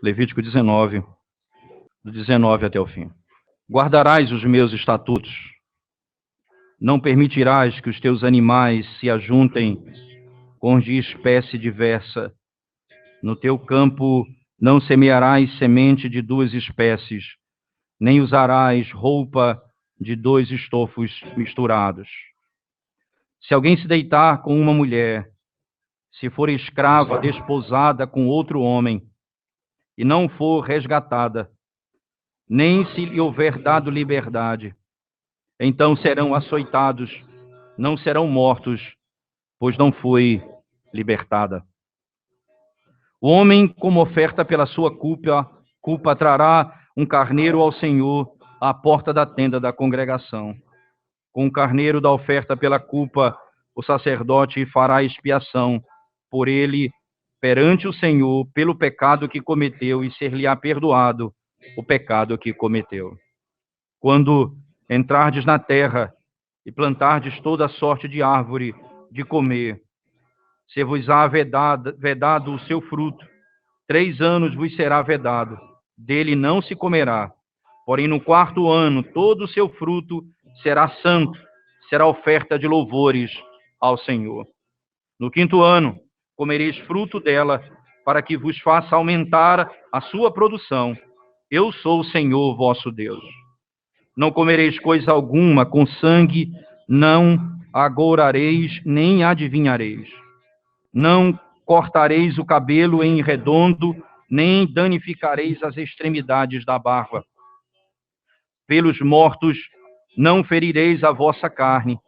Levítico 19, do 19 até o fim. Guardarás os meus estatutos. Não permitirás que os teus animais se ajuntem com os de espécie diversa. No teu campo não semearás semente de duas espécies, nem usarás roupa de dois estofos misturados. Se alguém se deitar com uma mulher, se for escrava desposada com outro homem, e não for resgatada, nem se lhe houver dado liberdade, então serão açoitados, não serão mortos, pois não foi libertada. O homem, como oferta pela sua culpa trará um carneiro ao Senhor à porta da tenda da congregação. Com o carneiro da oferta pela culpa, o sacerdote fará expiação por ele perante o Senhor pelo pecado que cometeu, e ser-lhe-á perdoado o pecado que cometeu. Quando entrardes na terra e plantardes toda a sorte de árvore de comer, se vos há vedado o seu fruto, 3 anos vos será vedado, dele não se comerá. Porém, no 4º ano, todo o seu fruto será santo, será oferta de louvores ao Senhor. No 5º ano, comereis fruto dela, para que vos faça aumentar a sua produção. Eu sou o Senhor vosso Deus. Não comereis coisa alguma com sangue, não agourareis, nem adivinhareis. Não cortareis o cabelo em redondo, nem danificareis as extremidades da barba. Pelos mortos não ferireis a vossa carne,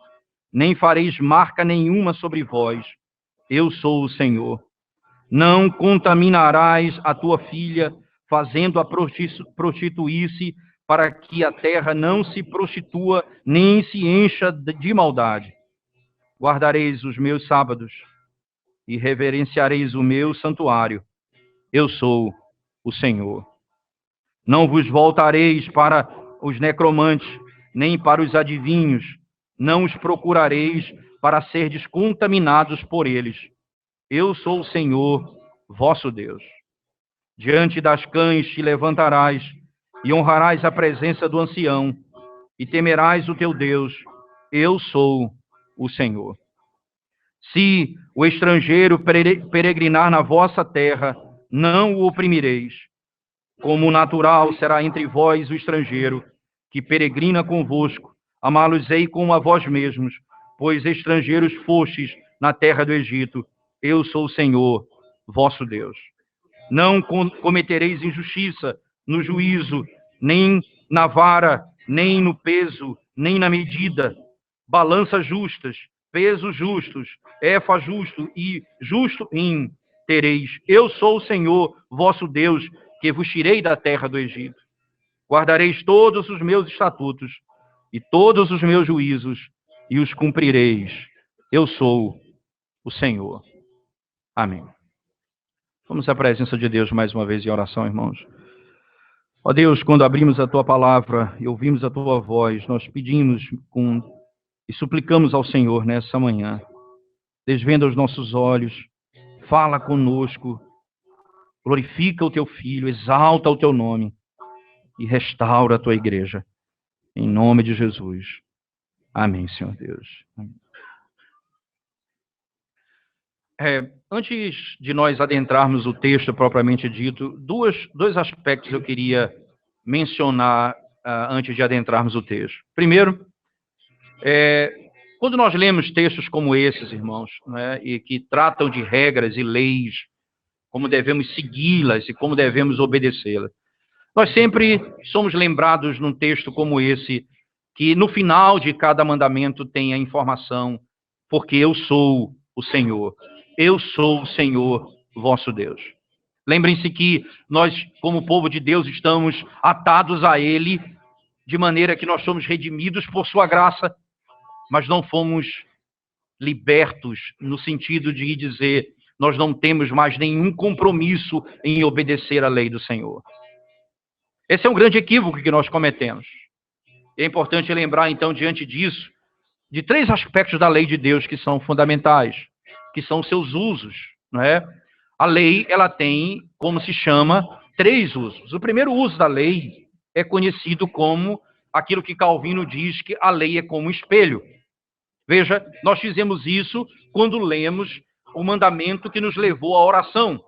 nem fareis marca nenhuma sobre vós. Eu sou o Senhor. Não contaminarás a tua filha, fazendo-a prostituir-se, para que a terra não se prostitua, nem se encha de maldade. Guardareis os meus sábados e reverenciareis o meu santuário. Eu sou o Senhor. Não vos voltareis para os necromantes, nem para os adivinhos. Não os procurareis para serdes contaminados por eles. Eu sou o Senhor, vosso Deus. Diante das cães te levantarás e honrarás a presença do ancião, e temerás o teu Deus. Eu sou o Senhor. Se o estrangeiro peregrinar na vossa terra, não o oprimireis. Como natural será entre vós o estrangeiro, que peregrina convosco, amá-los-ei como a vós mesmos, pois estrangeiros fostes na terra do Egito. Eu sou o Senhor, vosso Deus. Não cometereis injustiça no juízo, nem na vara, nem no peso, nem na medida. Balanças justas, pesos justos, efa justo e justo tereis. Eu sou o Senhor, vosso Deus, que vos tirei da terra do Egito. Guardareis todos os meus estatutos e todos os meus juízos, e os cumprireis. Eu sou o Senhor. Amém. Vamos à presença de Deus mais uma vez em oração, irmãos. Ó Deus, quando abrimos a Tua palavra e ouvimos a Tua voz, nós pedimos e suplicamos ao Senhor nessa manhã. Desvenda os nossos olhos, fala conosco, glorifica o Teu Filho, exalta o Teu nome e restaura a Tua igreja. Em nome de Jesus. Amém, Senhor Deus. Amém. Antes de nós adentrarmos o texto propriamente dito, dois aspectos eu queria mencionar antes de adentrarmos o texto. Primeiro, quando nós lemos textos como esses, irmãos, né, e que tratam de regras e leis, como devemos segui-las e como devemos obedecê-las, nós sempre somos lembrados num texto como esse, que no final de cada mandamento tem a informação, porque eu sou o Senhor. Eu sou o Senhor, vosso Deus. Lembrem-se que nós, como povo de Deus, estamos atados a Ele, de maneira que nós somos redimidos por sua graça, mas não fomos libertos no sentido de dizer, nós não temos mais nenhum compromisso em obedecer à lei do Senhor. Esse é um grande equívoco que nós cometemos. É importante lembrar, então, diante disso, de 3 aspectos da lei de Deus que são fundamentais, que são os seus usos, não é? A lei, ela tem, como se chama, 3 usos. O primeiro uso da lei é conhecido como aquilo que Calvino diz que a lei é como um espelho. Veja, nós fizemos isso quando lemos o mandamento que nos levou à oração.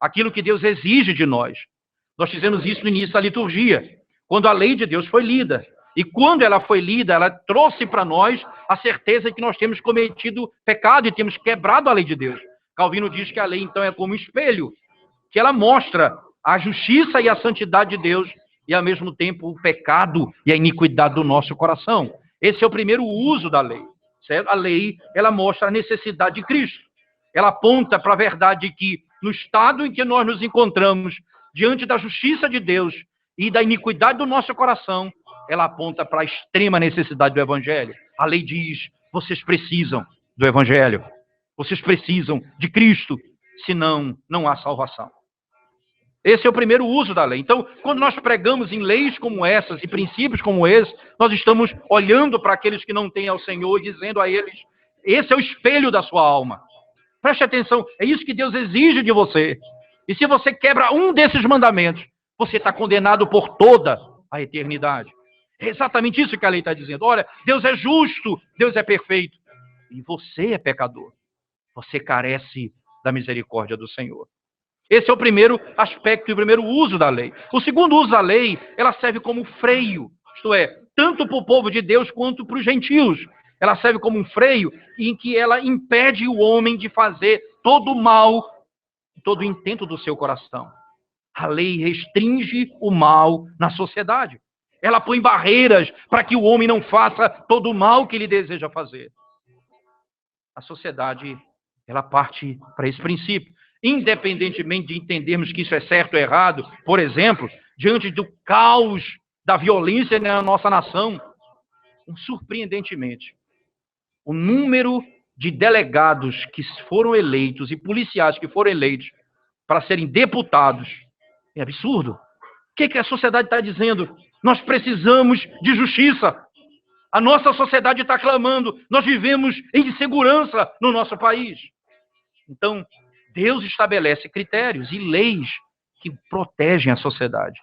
Aquilo que Deus exige de nós. Nós fizemos isso no início da liturgia, quando a lei de Deus foi lida. E quando ela foi lida, ela trouxe para nós a certeza de que nós temos cometido pecado e temos quebrado a lei de Deus. Calvino diz que a lei, então, é como um espelho, que ela mostra a justiça e a santidade de Deus e, ao mesmo tempo, o pecado e a iniquidade do nosso coração. Esse é o primeiro uso da lei. Certo? A lei, ela mostra a necessidade de Cristo. Ela aponta para a verdade que, no estado em que nós nos encontramos, diante da justiça de Deus e da iniquidade do nosso coração, ela aponta para a extrema necessidade do Evangelho. A lei diz, vocês precisam do Evangelho. Vocês precisam de Cristo, senão não há salvação. Esse é o primeiro uso da lei. Então, quando nós pregamos em leis como essas e princípios como esse, nós estamos olhando para aqueles que não têm ao Senhor e dizendo a eles, esse é o espelho da sua alma. Preste atenção, é isso que Deus exige de você. E se você quebra um desses mandamentos, você está condenado por toda a eternidade. É exatamente isso que a lei está dizendo. Olha, Deus é justo, Deus é perfeito. E você é pecador. Você carece da misericórdia do Senhor. Esse é o primeiro aspecto e o primeiro uso da lei. O segundo uso da lei, ela serve como freio. Isto é, tanto para o povo de Deus quanto para os gentios. Ela serve como um freio em que ela impede o homem de fazer todo o mal, todo o intento do seu coração. A lei restringe o mal na sociedade. Ela põe barreiras para que o homem não faça todo o mal que ele deseja fazer. A sociedade, ela parte para esse princípio. Independentemente de entendermos que isso é certo ou errado, por exemplo, diante do caos da violência na nossa nação, surpreendentemente, o número de delegados que foram eleitos e policiais que foram eleitos para serem deputados é absurdo. O que a sociedade está dizendo? Nós precisamos de justiça. A nossa sociedade está clamando. Nós vivemos em insegurança no nosso país. Então, Deus estabelece critérios e leis que protegem a sociedade.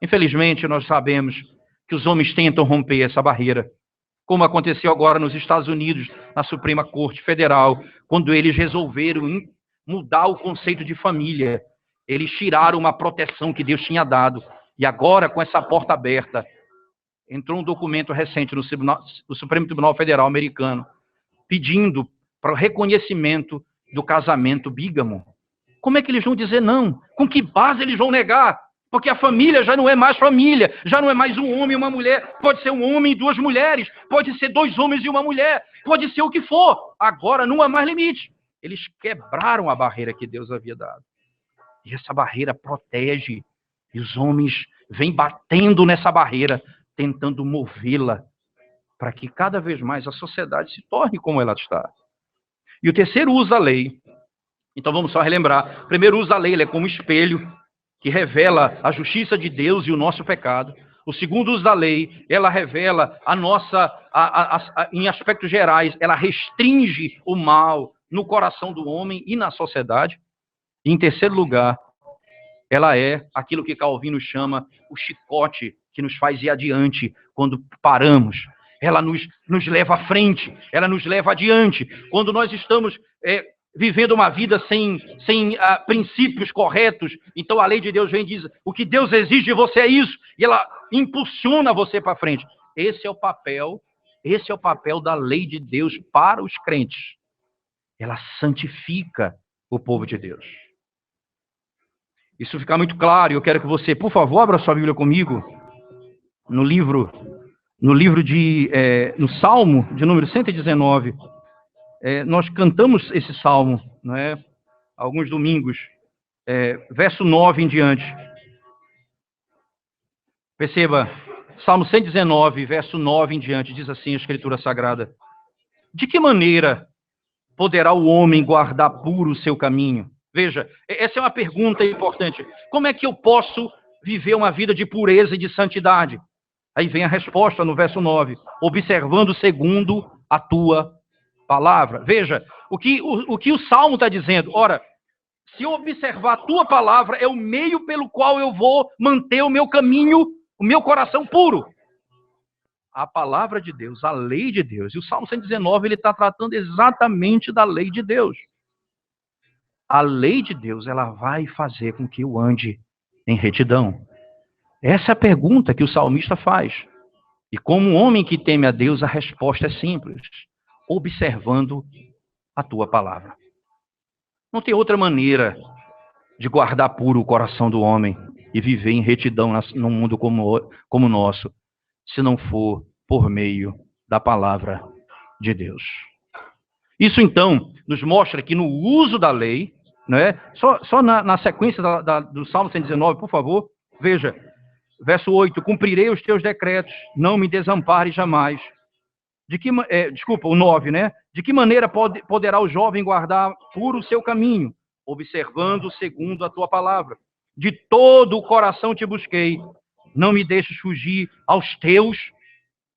Infelizmente, nós sabemos que os homens tentam romper essa barreira, como aconteceu agora nos Estados Unidos, na Suprema Corte Federal, quando eles resolveram mudar o conceito de família. Eles tiraram uma proteção que Deus tinha dado. E agora, com essa porta aberta, entrou um documento recente no Supremo Tribunal Federal americano, pedindo para o reconhecimento do casamento bígamo. Como é que eles vão dizer não? Com que base eles vão negar? Porque a família já não é mais família, já não é mais um homem e uma mulher, pode ser um homem e 2 mulheres, pode ser 2 homens e uma mulher, pode ser o que for. Agora não há mais limite. Eles quebraram a barreira que Deus havia dado. E essa barreira protege, e os homens vêm batendo nessa barreira, tentando movê-la, para que cada vez mais a sociedade se torne como ela está. E o terceiro uso da lei, então vamos só relembrar, o primeiro uso da lei, ele é como espelho, que revela a justiça de Deus e o nosso pecado. O segundo uso da lei, ela revela a nossa, em aspectos gerais, ela restringe o mal no coração do homem e na sociedade. E em terceiro lugar, ela é aquilo que Calvino chama o chicote que nos faz ir adiante quando paramos. Ela nos leva à frente, ela nos leva adiante. Quando nós estamos vivendo uma vida sem princípios corretos, então a lei de Deus vem e diz, o que Deus exige de você é isso, e ela impulsiona você para frente. Esse é o papel da lei de Deus para os crentes. Ela santifica o povo de Deus. Isso fica muito claro, eu quero que você, por favor, abra sua Bíblia comigo, no Salmo de número 119. Nós cantamos esse Salmo, não é? Alguns domingos, verso 9 em diante. Perceba, Salmo 119, verso 9 em diante, diz assim a Escritura Sagrada. De que maneira poderá o homem guardar puro o seu caminho? Veja, essa é uma pergunta importante. Como é que eu posso viver uma vida de pureza e de santidade? Aí vem a resposta no verso 9. Observando segundo a tua palavra. Veja, o que o Salmo está dizendo. Ora, Se eu observar a tua palavra, é o meio pelo qual eu vou manter o meu caminho, o meu coração puro. A palavra de Deus, a lei de Deus. E o Salmo 119, ele está tratando exatamente da lei de Deus. A lei de Deus, ela vai fazer com que eu ande em retidão. Essa é a pergunta que o salmista faz. E como um homem que teme a Deus, a resposta é simples. Observando a tua palavra. Não tem outra maneira de guardar puro o coração do homem e viver em retidão num mundo como o nosso, se não for por meio da palavra de Deus. Isso, então, nos mostra que no uso da lei, né, só na sequência do Salmo 119, por favor, veja, verso 8, cumprirei os teus decretos, não me desampares jamais. O 9, né? De que maneira poderá o jovem guardar puro o seu caminho, observando segundo a tua palavra? De todo o coração te busquei, não me deixes fugir aos teus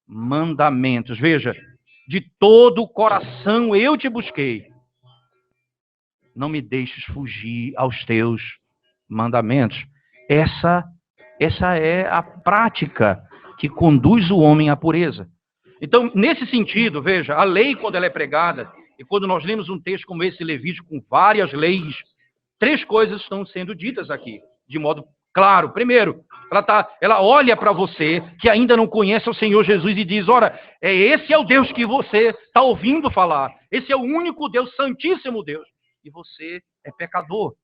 mandamentos. Veja, de todo o coração eu te busquei, não me deixes fugir aos teus mandamentos. Essa é a prática que conduz o homem à pureza. Então, nesse sentido, veja, a lei, quando ela é pregada, e quando nós lemos um texto como esse Levítico, com várias leis, 3 coisas estão sendo ditas aqui, de modo claro. Primeiro, ela olha para você, que ainda não conhece o Senhor Jesus, e diz, ora, esse é o Deus que você está ouvindo falar. Esse é o único Deus, Santíssimo Deus. E você é pecador.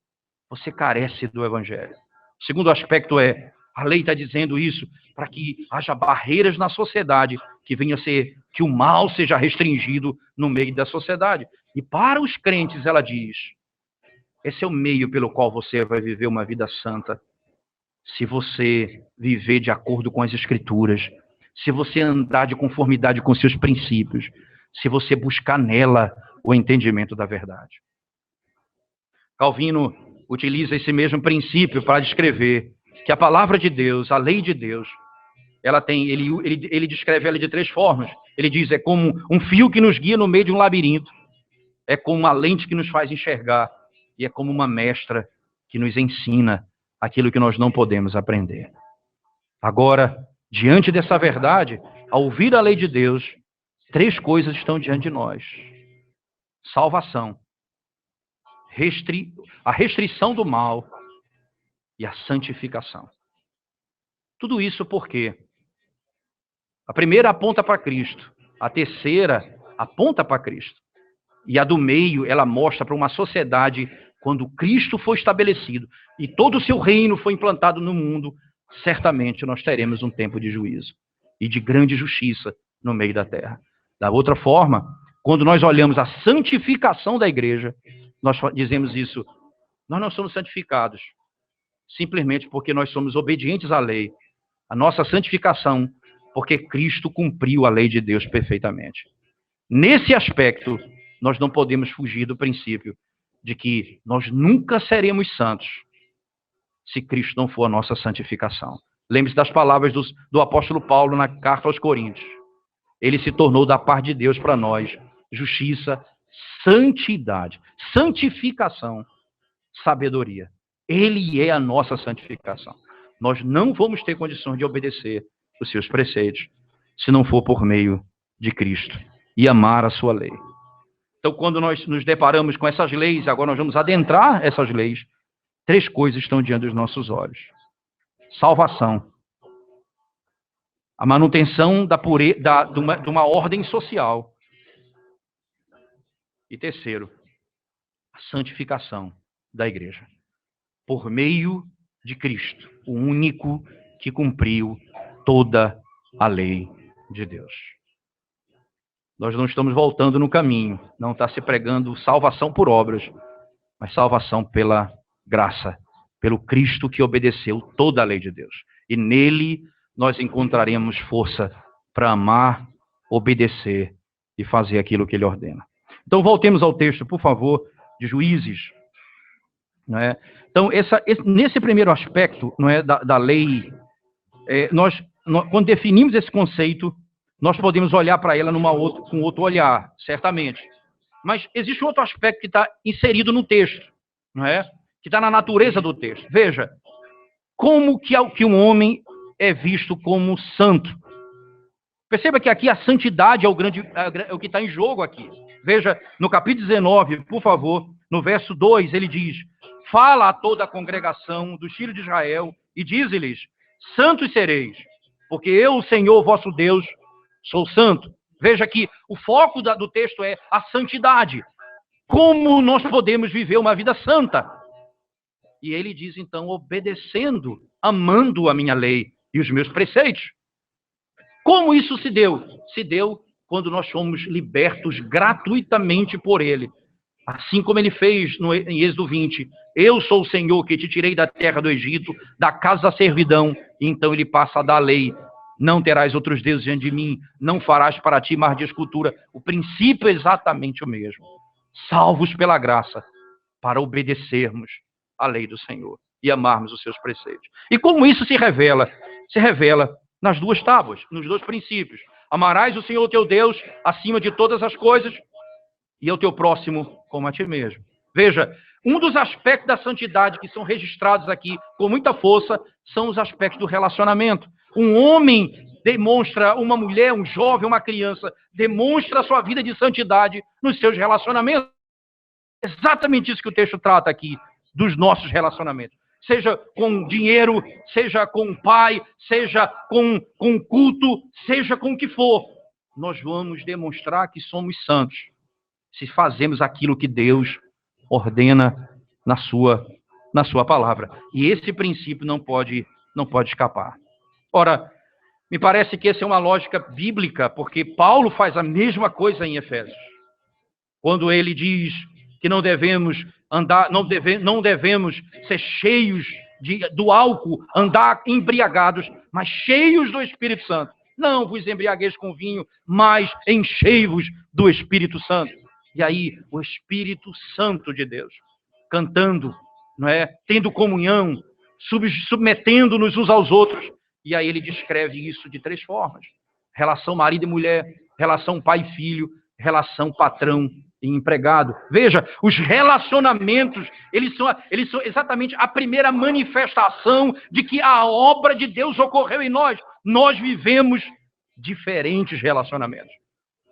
Você carece do Evangelho. O segundo aspecto é, a lei está dizendo isso para que haja barreiras na sociedade, que o mal seja restringido no meio da sociedade. E para os crentes, ela diz, esse é o meio pelo qual você vai viver uma vida santa. Se você viver de acordo com as Escrituras, se você andar de conformidade com seus princípios, se você buscar nela o entendimento da verdade. Calvino utiliza esse mesmo princípio para descrever que a palavra de Deus, a lei de Deus, ele descreve ela de 3 formas. Ele diz, é como um fio que nos guia no meio de um labirinto, é como uma lente que nos faz enxergar, e é como uma mestra que nos ensina aquilo que nós não podemos aprender. Agora, diante dessa verdade, ao ouvir a lei de Deus, 3 coisas estão diante de nós. Salvação, a restrição do mal e a santificação. Tudo isso porque a primeira aponta para Cristo, a terceira aponta para Cristo. E a do meio, ela mostra para uma sociedade, quando Cristo foi estabelecido e todo o seu reino foi implantado no mundo, certamente nós teremos um tempo de juízo e de grande justiça no meio da terra. Da outra forma, quando nós olhamos a santificação da igreja, nós dizemos isso, nós não somos santificados, simplesmente porque nós somos obedientes à lei. A nossa santificação, porque Cristo cumpriu a lei de Deus perfeitamente. Nesse aspecto, nós não podemos fugir do princípio de que nós nunca seremos santos se Cristo não for a nossa santificação. Lembre-se das palavras do apóstolo Paulo na carta aos Coríntios. Ele se tornou da parte de Deus para nós justiça, santidade, santificação, sabedoria. Ele é a nossa santificação. Nós não vamos ter condições de obedecer os seus preceitos se não for por meio de Cristo e amar a sua lei. Então, quando nós nos deparamos com essas leis, agora nós vamos adentrar essas leis, 3 coisas estão diante dos nossos olhos. Salvação. A manutenção de uma ordem social. E terceiro, a santificação da igreja. Por meio de Cristo, o único que cumpriu toda a lei de Deus. Nós não estamos voltando no caminho, não está se pregando salvação por obras, mas salvação pela graça, pelo Cristo que obedeceu toda a lei de Deus. E nele nós encontraremos força para amar, obedecer e fazer aquilo que ele ordena. Então voltemos ao texto, por favor, de Juízes. Não é? Então, nesse primeiro aspecto, não é, da lei, quando definimos esse conceito, nós podemos olhar para ela com outro olhar, certamente. Mas existe outro aspecto que está inserido no texto, não é? que está na natureza do texto. Veja, como que um homem é visto como santo. Perceba que aqui a santidade é o que está em jogo aqui. Veja, no capítulo 19, por favor, no verso 2, ele diz: fala a toda a congregação dos filhos de Israel e diz-lhes: santos sereis, porque eu, o Senhor vosso Deus, sou santo. Veja que o foco do texto é a santidade. Como nós podemos viver uma vida santa? E ele diz, então, obedecendo, amando a minha lei e os meus preceitos. Como isso se deu? Se deu quando nós fomos libertos gratuitamente por ele. Assim como ele fez em Êxodo 20. Eu sou o Senhor que te tirei da terra do Egito, da casa da servidão. E então ele passa a dar a lei. Não terás outros deuses diante de mim, não farás para ti mais de escultura. O princípio é exatamente o mesmo. Salvos pela graça, para obedecermos à lei do Senhor e amarmos os seus preceitos. E como isso se revela? Se revela nas duas tábuas, nos dois princípios. Amarás o Senhor teu Deus acima de todas as coisas e ao teu próximo como a ti mesmo. Veja, um dos aspectos da santidade que são registrados aqui com muita força são os aspectos do relacionamento. Um homem demonstra, uma mulher, um jovem, uma criança, demonstra a sua vida de santidade nos seus relacionamentos. Exatamente isso que o texto trata aqui, dos nossos relacionamentos. Seja com dinheiro, seja com o pai, seja com culto, seja com o que for. Nós vamos demonstrar que somos santos se fazemos aquilo que Deus ordena na sua palavra. E esse princípio não pode escapar. Ora, me parece que essa é uma lógica bíblica, porque Paulo faz a mesma coisa em Efésios. Quando ele diz que não devemos andar, não devemos ser cheios do álcool, andar embriagados, mas cheios do Espírito Santo. Não vos embriagueis com vinho, mas enchei-vos do Espírito Santo. E aí, o Espírito Santo de Deus, cantando, não é? Tendo comunhão, submetendo-nos uns aos outros. E aí ele descreve isso de três formas: relação marido e mulher, relação pai e filho, relação patrão e empregado. Veja, os relacionamentos, eles são exatamente a primeira manifestação de que a obra de Deus ocorreu em nós. Nós vivemos diferentes relacionamentos.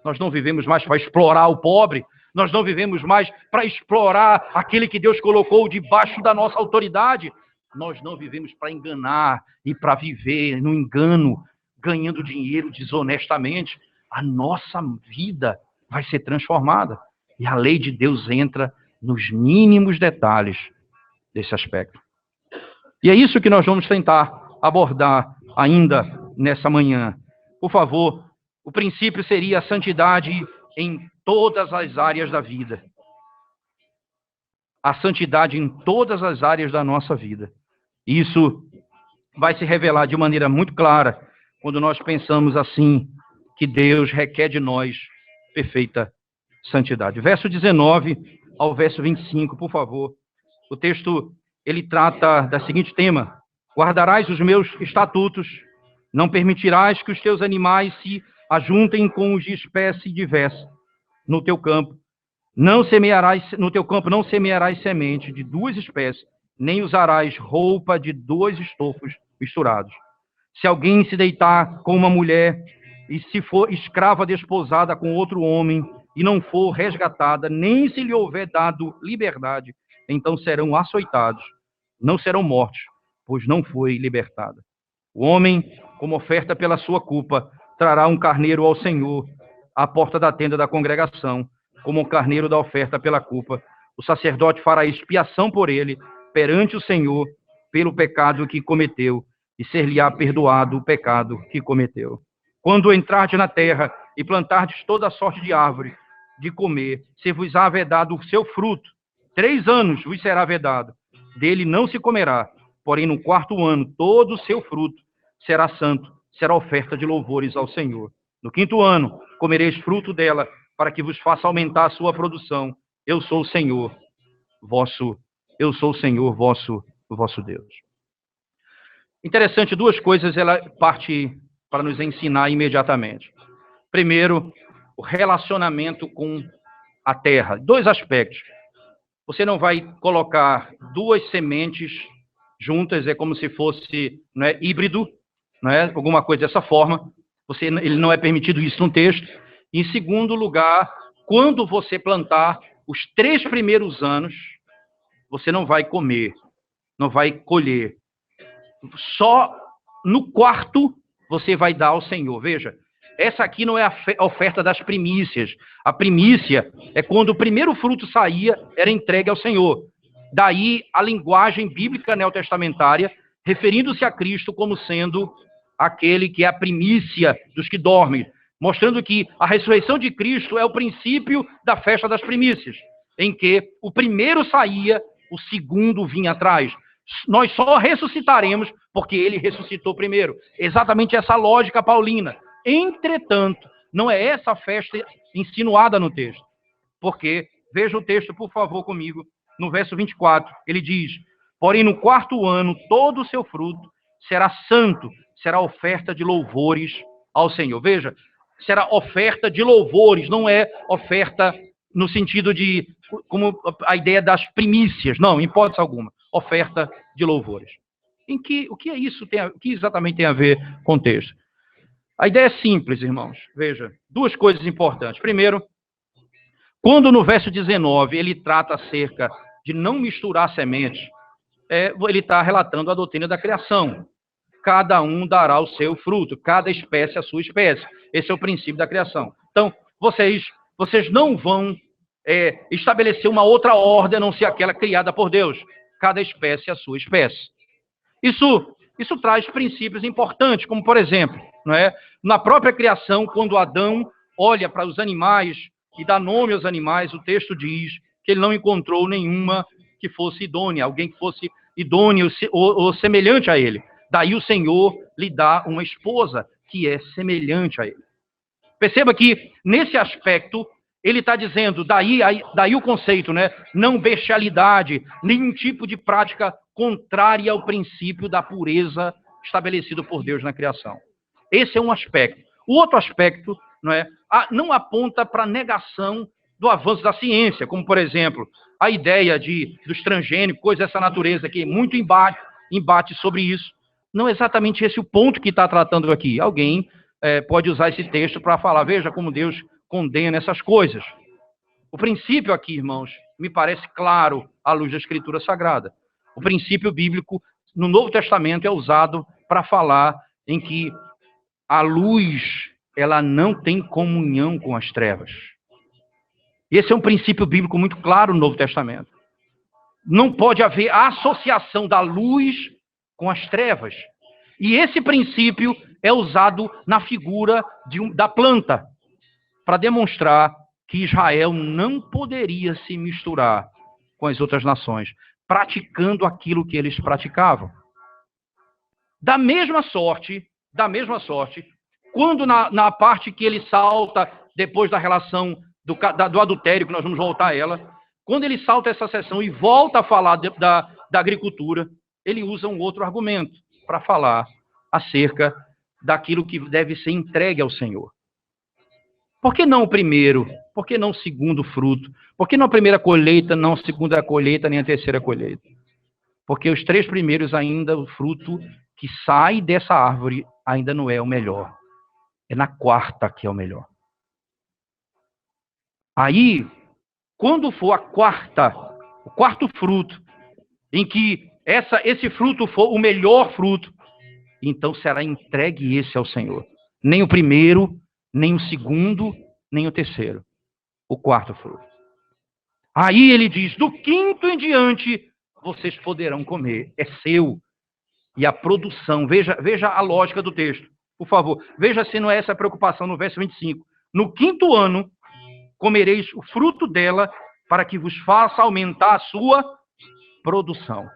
Nós não vivemos mais para explorar o pobre, nós não vivemos mais para explorar aquele que Deus colocou debaixo da nossa autoridade. Nós não vivemos para enganar e para viver no engano, ganhando dinheiro desonestamente. A nossa vida vai ser transformada. E a lei de Deus entra nos mínimos detalhes desse aspecto. E é isso que nós vamos tentar abordar ainda nessa manhã. Por favor, o princípio seria a santidade em todas as áreas da vida. A santidade em todas as áreas da nossa vida. Isso vai se revelar de maneira muito clara quando nós pensamos assim, que Deus requer de nós perfeita santidade. Verso 19 ao verso 25, por favor. O texto, ele trata da seguinte tema: guardarás os meus estatutos, não permitirás que os teus animais se ajuntem com os de espécie diversa no teu campo. No teu campo não semearás semente de duas espécies, nem usarás roupa de dois estofos misturados. Se alguém se deitar com uma mulher, e se for escrava desposada com outro homem, e não for resgatada, nem se lhe houver dado liberdade, então serão açoitados, não serão mortos, pois não foi libertada. O homem, como oferta pela sua culpa, trará um carneiro ao Senhor, à porta da tenda da congregação, como um carneiro da oferta pela culpa. O sacerdote fará expiação por ele, perante o Senhor, pelo pecado que cometeu, e ser-lhe-á perdoado o pecado que cometeu. Quando entrardes na terra e plantardes toda a sorte de árvore de comer, se vos há vedado o seu fruto, 3 anos vos será vedado, dele não se comerá, porém no 4º ano todo o seu fruto será santo, será oferta de louvores ao Senhor. No 5º ano comereis fruto dela, para que vos faça aumentar a sua produção. Eu sou o Senhor, vosso Deus. Interessante, 2 coisas ela parte para nos ensinar imediatamente. Primeiro, o relacionamento com a terra. 2 aspectos. Você não vai colocar duas sementes juntas, é como se fosse, não é, híbrido, não é, alguma coisa dessa forma. Ele não é permitido isso no texto. Em segundo lugar, quando você plantar os 3 primeiros anos, você não vai comer, não vai colher. Só no quarto você vai dar ao Senhor. Veja, essa aqui não é a oferta das primícias. A primícia é quando o primeiro fruto saía, era entregue ao Senhor. Daí a linguagem bíblica neotestamentária, referindo-se a Cristo como sendo aquele que é a primícia dos que dormem, mostrando que a ressurreição de Cristo é o princípio da festa das primícias, em que o primeiro saía, o segundo vinha atrás. Nós só ressuscitaremos porque ele ressuscitou primeiro. Exatamente essa lógica paulina. Entretanto, não é essa a festa insinuada no texto. Porque, veja o texto, por favor, comigo, no verso 24. Ele diz: porém, no 4º ano, todo o seu fruto será santo, será oferta de louvores ao Senhor. Veja, será oferta de louvores, não é oferta no sentido de, como a ideia das primícias, não, em hipótese alguma, oferta de louvores. O que é isso? O que exatamente tem a ver com o texto? A ideia é simples, irmãos. Veja, 2 coisas importantes. Primeiro, quando no verso 19 ele trata acerca de não misturar sementes, ele está relatando a doutrina da criação. Cada um dará o seu fruto, cada espécie a sua espécie. Esse é o princípio da criação. Então, vocês não vão estabelecer uma outra ordem a não ser aquela criada por Deus. Cada espécie a sua espécie. Isso traz princípios importantes, como, por exemplo, não é? Na própria criação, quando Adão olha para os animais e dá nome aos animais, o texto diz que ele não encontrou nenhuma que fosse idônea, alguém que fosse idôneo ou semelhante a ele. Daí o Senhor lhe dá uma esposa que é semelhante a ele. Perceba que, nesse aspecto, ele está dizendo, daí o conceito, né? Não bestialidade, nenhum tipo de prática contrária ao princípio da pureza estabelecido por Deus na criação. Esse é um aspecto. O outro aspecto, não aponta para a negação do avanço da ciência, como, por exemplo, a ideia dos transgênicos, coisa dessa natureza aqui, muito embate sobre isso. Não é exatamente esse o ponto que está tratando aqui. Alguém pode usar esse texto para falar, veja como Deus condena essas coisas. O princípio aqui, irmãos, me parece claro à luz da Escritura Sagrada. O princípio bíblico no Novo Testamento é usado para falar em que a luz, ela não tem comunhão com as trevas. Esse é um princípio bíblico muito claro no Novo Testamento. Não pode haver associação da luz com as trevas. E esse princípio é usado na figura da planta, para demonstrar que Israel não poderia se misturar com as outras nações, praticando aquilo que eles praticavam. Da mesma sorte, quando na parte que ele salta, depois da relação do adultério, que nós vamos voltar a ela, quando ele salta essa seção e volta a falar da agricultura, ele usa um outro argumento para falar acerca daquilo que deve ser entregue ao Senhor. Por que não o primeiro? Por que não o segundo fruto? Por que não a primeira colheita, não a segunda colheita, nem a terceira colheita? Porque os 3 primeiros ainda, o fruto que sai dessa árvore ainda não é o melhor. É na 4ª que é o melhor. Aí, quando for o 4º fruto, em que esse fruto for o melhor fruto, então será entregue esse ao Senhor. Nem o primeiro, nem o segundo, nem o terceiro. O 4º fruto. Aí ele diz, do 5º em diante, vocês poderão comer. É seu. E a produção, veja a lógica do texto, por favor. Veja se não é essa a preocupação no verso 25. No 5º ano, comereis o fruto dela, para que vos faça aumentar a sua produção.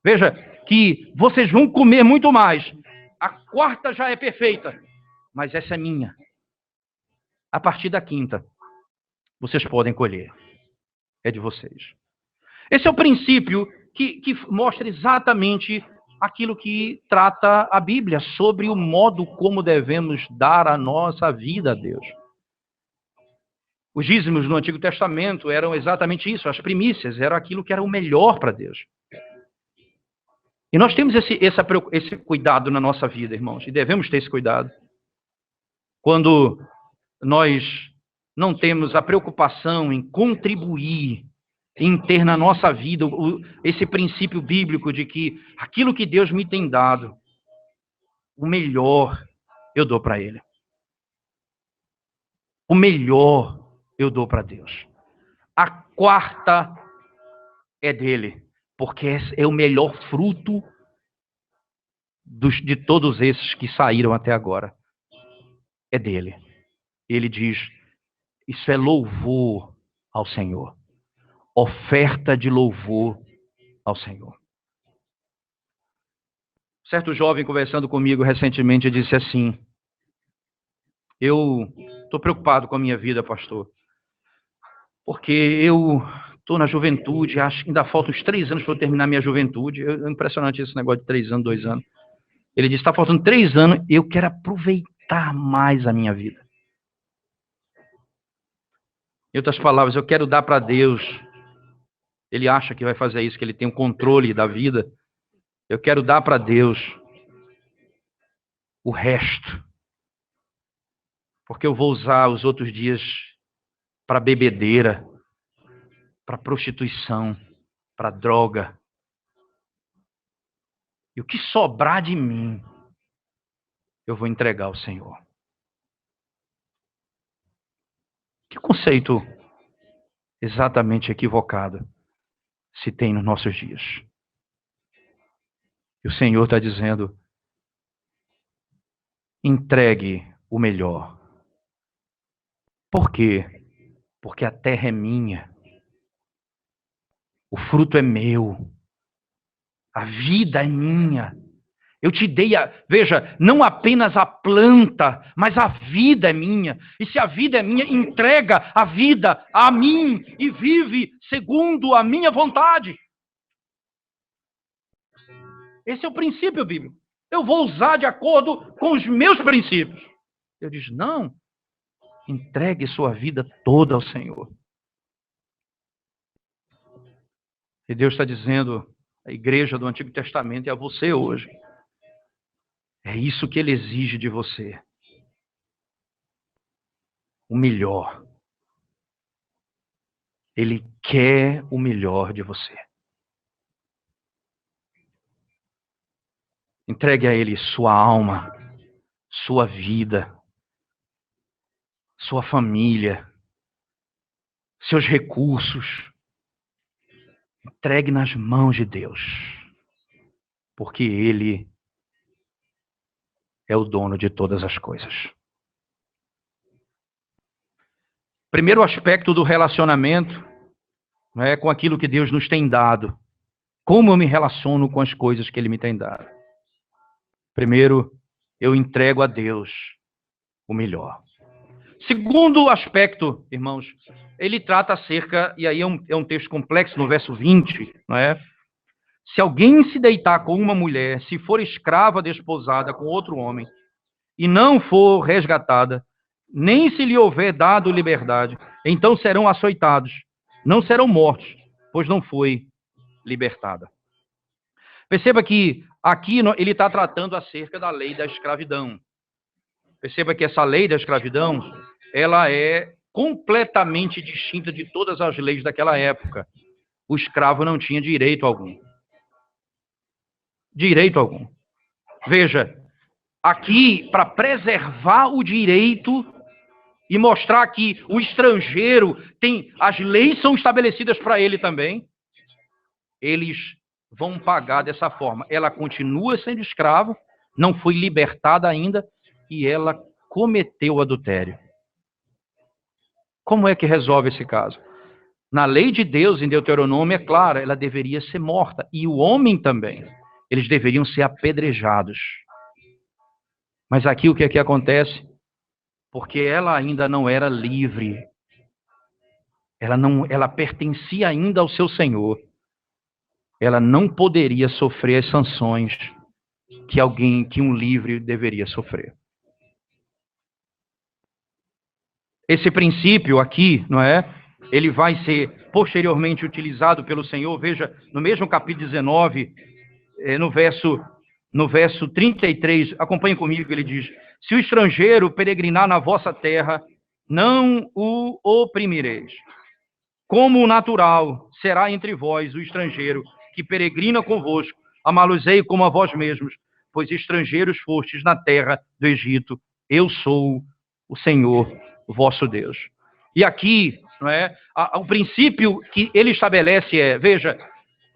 Veja que vocês vão comer muito mais. A 4ª já é perfeita, mas essa é minha. A partir da 5ª, vocês podem colher. É de vocês. Esse é o princípio que mostra exatamente aquilo que trata a Bíblia, sobre o modo como devemos dar a nossa vida a Deus. Os dízimos no Antigo Testamento eram exatamente isso, as primícias, era aquilo que era o melhor para Deus. E nós temos esse cuidado na nossa vida, irmãos, e devemos ter esse cuidado. Quando nós não temos a preocupação em contribuir, em ter na nossa vida esse princípio bíblico de que aquilo que Deus me tem dado, o melhor eu dou para Ele. O melhor eu dou para Deus. A quarta é dele, porque é o melhor fruto de todos esses que saíram até agora. É dele. Ele diz, isso é louvor ao Senhor. Oferta de louvor ao Senhor. Certo jovem conversando comigo recentemente disse assim, eu estou preocupado com a minha vida, pastor, porque eu estou na juventude, acho que ainda faltam uns 3 anos para eu terminar minha juventude. É impressionante esse negócio de 3 anos, 2 anos. Ele disse, está faltando 3 anos, eu quero aproveitar mais a minha vida. Em outras palavras, eu quero dar para Deus. Ele acha que vai fazer isso, que ele tem o controle da vida. Eu quero dar para Deus o resto. Porque eu vou usar os outros dias para bebedeira, para prostituição, para droga. E o que sobrar de mim, eu vou entregar ao Senhor. Que conceito exatamente equivocado se tem nos nossos dias. E o Senhor está dizendo, entregue o melhor. Por quê? Porque a terra é minha. O fruto é meu. A vida é minha. Eu te dei veja, não apenas a planta, mas a vida é minha. E se a vida é minha, entrega a vida a mim e vive segundo a minha vontade. Esse é o princípio bíblico. Eu vou usar de acordo com os meus princípios. Eu digo, não, entregue sua vida toda ao Senhor. E Deus está dizendo, a igreja do Antigo Testamento e a você hoje, é isso que Ele exige de você. O melhor. Ele quer o melhor de você. Entregue a Ele sua alma, sua vida, sua família, seus recursos. Entregue nas mãos de Deus. Porque Ele é o dono de todas as coisas. Primeiro aspecto do relacionamento é com aquilo que Deus nos tem dado. Como eu me relaciono com as coisas que Ele me tem dado? Primeiro, eu entrego a Deus o melhor. Segundo aspecto, irmãos, ele trata acerca, e aí é um texto complexo no verso 20, não é? Se alguém se deitar com uma mulher, se for escrava desposada com outro homem, e não for resgatada, nem se lhe houver dado liberdade, então serão açoitados, não serão mortos, pois não foi libertada. Perceba que aqui ele está tratando acerca da lei da escravidão. Perceba que essa lei da escravidão, ela é completamente distinta de todas as leis daquela época. O escravo não tinha direito algum. Direito algum. Veja, aqui, para preservar o direito e mostrar que o estrangeiro tem, as leis são estabelecidas para ele também, eles vão pagar dessa forma. Ela continua sendo escrava, não foi libertada ainda, e ela cometeu adultério. Como é que resolve esse caso? Na lei de Deus, em Deuteronômio, é claro, ela deveria ser morta. E o homem também. Eles deveriam ser apedrejados. Mas aqui o que é que acontece? Porque ela ainda não era livre. Ela pertencia ainda ao seu Senhor. Ela não poderia sofrer as sanções que um livre deveria sofrer. Esse princípio aqui, não é? Ele vai ser posteriormente utilizado pelo Senhor. Veja, no mesmo capítulo 19, no verso 33, acompanhe comigo, ele diz: se o estrangeiro peregrinar na vossa terra, não o oprimireis. Como o natural será entre vós o estrangeiro que peregrina convosco, amá-los-ei como a vós mesmos, pois estrangeiros fostes na terra do Egito. Eu sou o Senhor, o vosso Deus. E aqui, não é, o princípio que ele estabelece é, veja,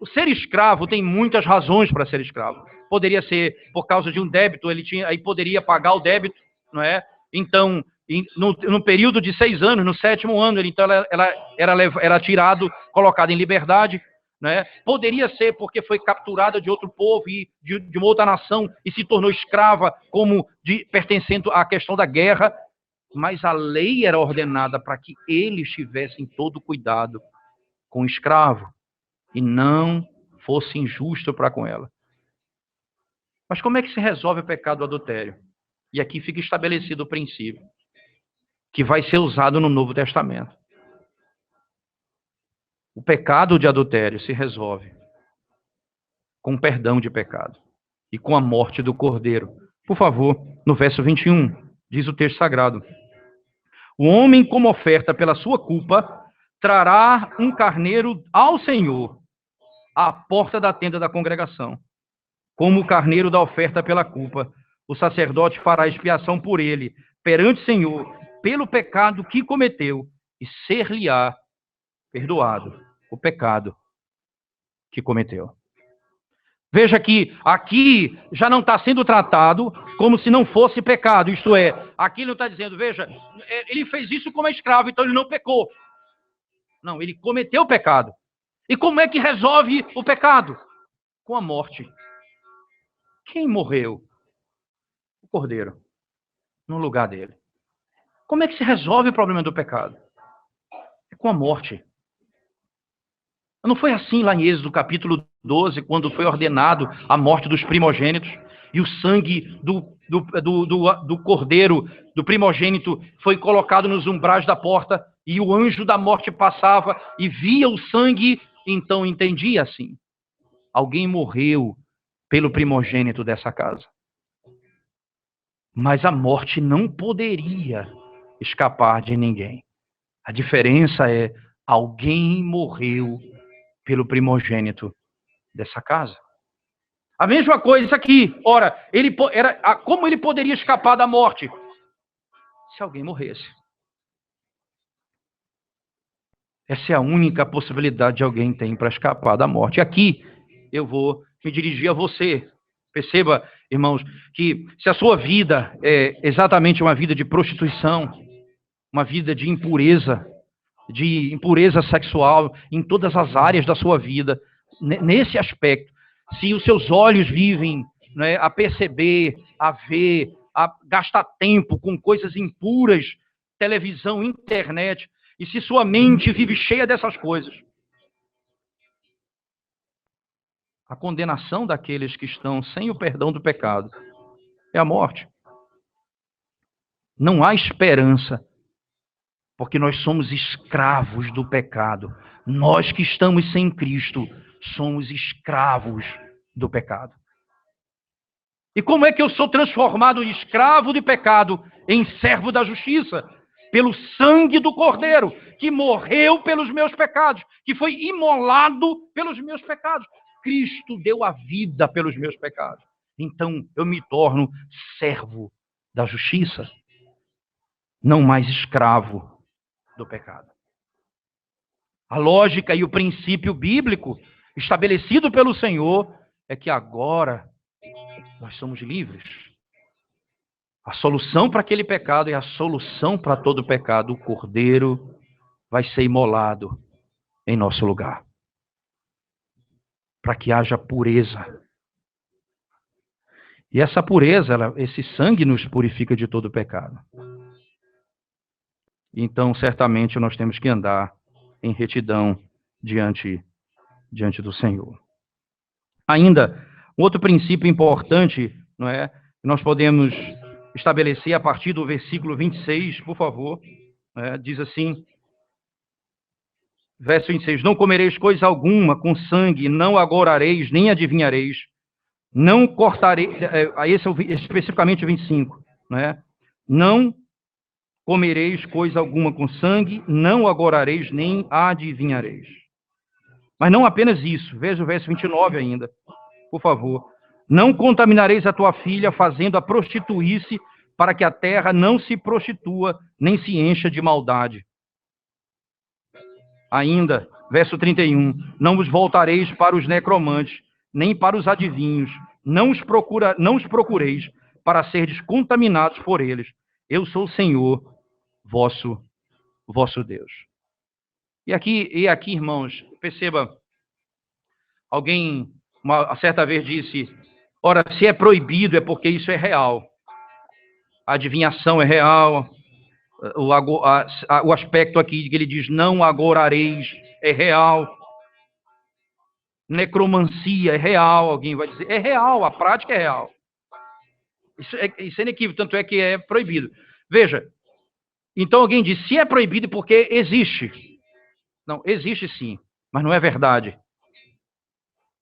o ser escravo tem muitas razões para ser escravo. Poderia ser por causa de um débito, aí poderia pagar o débito, não é? Então, no período de 6 anos, no 7º ano, então ela era tirado, colocado em liberdade, né? Poderia ser porque foi capturada de outro povo e de uma outra nação e se tornou escrava, pertencendo à questão da guerra, mas a lei era ordenada para que eles tivessem todo cuidado com o escravo e não fosse injusto para com ela. Mas como é que se resolve o pecado do adultério? E aqui fica estabelecido o princípio que vai ser usado no Novo Testamento. O pecado de adultério se resolve com perdão de pecado e com a morte do cordeiro. Por favor, no verso 21, diz o texto sagrado: o homem, como oferta pela sua culpa, trará um carneiro ao Senhor à porta da tenda da congregação. Como o carneiro da oferta pela culpa, o sacerdote fará expiação por ele perante o Senhor, pelo pecado que cometeu, e ser-lhe-á perdoado o pecado que cometeu. Veja que aqui já não está sendo tratado como se não fosse pecado, isto é, aqui ele não está dizendo, veja, ele fez isso como escravo, então ele não pecou. Não, ele cometeu o pecado. E como é que resolve o pecado? Com a morte. Quem morreu? O cordeiro, no lugar dele. Como é que se resolve o problema do pecado? É com a morte. Não foi assim lá em Êxodo capítulo 12, quando foi ordenado a morte dos primogênitos e o sangue do cordeiro, do primogênito, foi colocado nos umbrais da porta e o anjo da morte passava e via o sangue, então entendia assim: alguém morreu pelo primogênito dessa casa. Mas a morte não poderia escapar de ninguém. A diferença é: alguém morreu pelo primogênito dessa casa. A mesma coisa aqui. Ora, como ele poderia escapar da morte? Se alguém morresse. Essa é a única possibilidade que alguém tem para escapar da morte. E aqui eu vou me dirigir a você. Perceba, irmãos, que se a sua vida é exatamente uma vida de prostituição, uma vida de impureza sexual em todas as áreas da sua vida, nesse aspecto, se os seus olhos vivem, né, a perceber, a ver, a gastar tempo com coisas impuras, televisão, internet, e se sua mente vive cheia dessas coisas, a condenação daqueles que estão sem o perdão do pecado é a morte. Não há esperança, porque nós somos escravos do pecado. Nós que estamos sem Cristo somos escravos do pecado. E como é que eu sou transformado em escravo de pecado em servo da justiça? Pelo sangue do Cordeiro, que morreu pelos meus pecados, que foi imolado pelos meus pecados. Cristo deu a vida pelos meus pecados. Então eu me torno servo da justiça, não mais escravo do pecado. A lógica e o princípio bíblico estabelecido pelo Senhor é que agora nós somos livres. A solução para aquele pecado é a solução para todo pecado. O Cordeiro vai ser imolado em nosso lugar, para que haja pureza. E essa pureza, esse sangue nos purifica de todo pecado. Então, certamente, nós temos que andar em retidão diante do Senhor. Ainda, um outro princípio importante, não é? Nós podemos estabelecer a partir do versículo 26, por favor. Diz assim, verso 26, não comereis coisa alguma com sangue, não agorareis, nem adivinhareis, não cortareis, esse é especificamente o 25, né? Não comereis coisa alguma com sangue, não agorareis, nem adivinhareis. Mas não apenas isso, veja o verso 29 ainda, por favor. Não contaminareis a tua filha, fazendo-a prostituir-se, para que a terra não se prostitua, nem se encha de maldade. Ainda, verso 31, não vos voltareis para os necromantes, nem para os adivinhos, não os procureis, para serdes contaminados por eles. Eu sou o Senhor, vosso Deus. E aqui, irmãos, perceba, alguém uma certa vez disse, ora, se é proibido é porque isso é real. A adivinhação é real, o aspecto aqui que ele diz, não agorareis, é real. Necromancia é real, alguém vai dizer, é real, a prática é real. Isso é inequívoco, tanto é que é proibido. Veja, então alguém diz, se é proibido porque existe. Não, existe sim, mas não é verdade.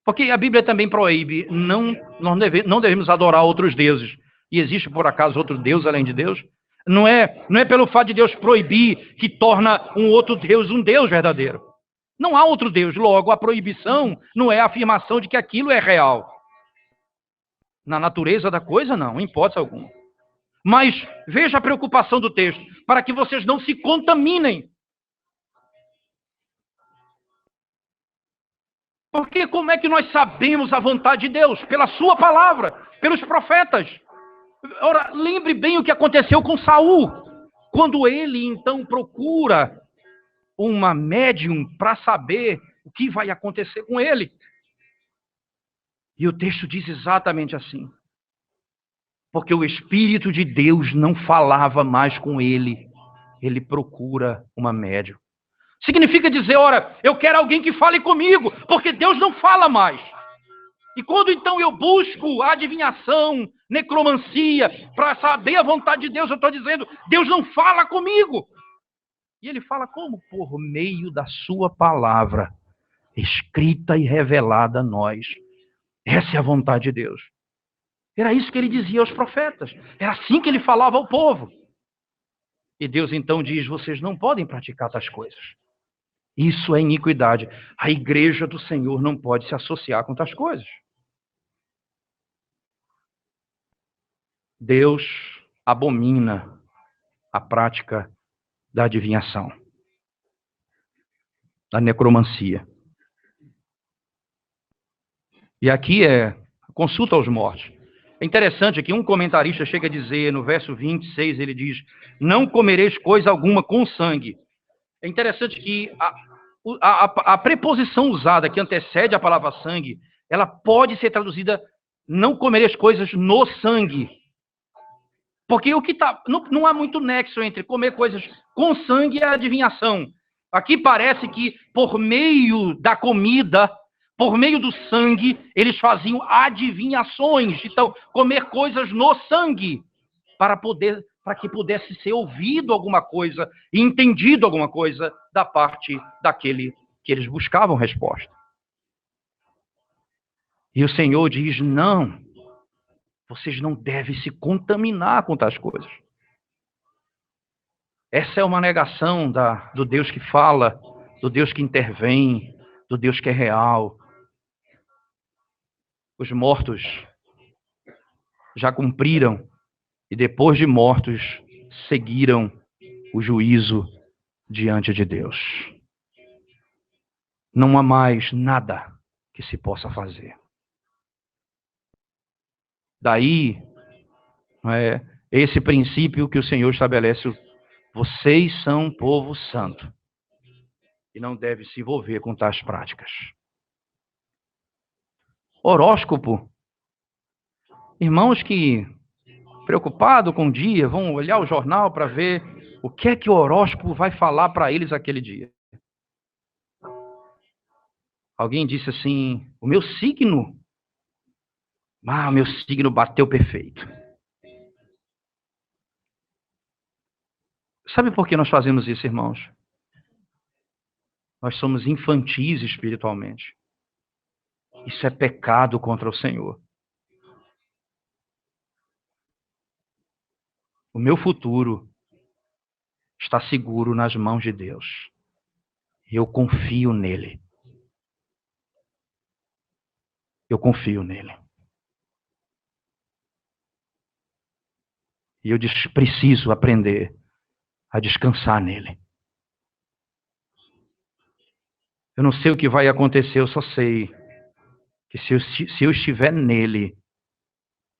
Porque a Bíblia também proíbe, nós não devemos adorar outros deuses. E existe, por acaso, outro Deus além de Deus? Não é pelo fato de Deus proibir que torna um outro Deus um Deus verdadeiro. Não há outro Deus. Logo, a proibição não é a afirmação de que aquilo é real. Na natureza da coisa, não, em hipótese alguma. Mas veja a preocupação do texto, para que vocês não se contaminem. Porque como é que nós sabemos a vontade de Deus? Pela sua palavra, pelos profetas. Ora, lembre bem o que aconteceu com Saul, quando ele então procura uma médium para saber o que vai acontecer com ele. E o texto diz exatamente assim. Porque o Espírito de Deus não falava mais com ele. Ele procura uma médium. Significa dizer, ora, eu quero alguém que fale comigo, porque Deus não fala mais. E quando então eu busco adivinhação, necromancia, para saber a vontade de Deus, eu estou dizendo, Deus não fala comigo. E ele fala como? Por meio da sua palavra, escrita e revelada a nós. Essa é a vontade de Deus. Era isso que ele dizia aos profetas. Era assim que ele falava ao povo. E Deus então diz, vocês não podem praticar tais coisas. Isso é iniquidade. A igreja do Senhor não pode se associar com tais coisas. Deus abomina a prática da adivinhação, da necromancia. E aqui é consulta aos mortos. É interessante que um comentarista chega a dizer, no verso 26, ele diz, não comereis coisa alguma com sangue. É interessante que a preposição usada que antecede a palavra sangue, ela pode ser traduzida, não comereis coisas no sangue. Porque não há muito nexo entre comer coisas com sangue e a adivinhação. Aqui parece que por meio da comida, por meio do sangue, eles faziam adivinhações. Então, comer coisas no sangue, para que pudesse ser ouvido alguma coisa e entendido alguma coisa da parte daquele que eles buscavam resposta. E o Senhor diz, não, vocês não devem se contaminar com tais coisas. Essa é uma negação do Deus que fala, do Deus que intervém, do Deus que é real. Os mortos já cumpriram e depois de mortos seguiram o juízo diante de Deus. Não há mais nada que se possa fazer. Daí, esse princípio que o Senhor estabelece, vocês são um povo santo e não deve se envolver com tais práticas. Horóscopo. Irmãos que, preocupados com o dia, vão olhar o jornal para ver o que é que o horóscopo vai falar para eles aquele dia. Alguém disse assim, o meu signo bateu perfeito. Sabe por que nós fazemos isso, irmãos? Nós somos infantis espiritualmente. Isso é pecado contra o Senhor. O meu futuro está seguro nas mãos de Deus. Eu confio nele. Eu confio nele. E eu preciso aprender a descansar nele. Eu não sei o que vai acontecer, eu só sei que se eu estiver nele,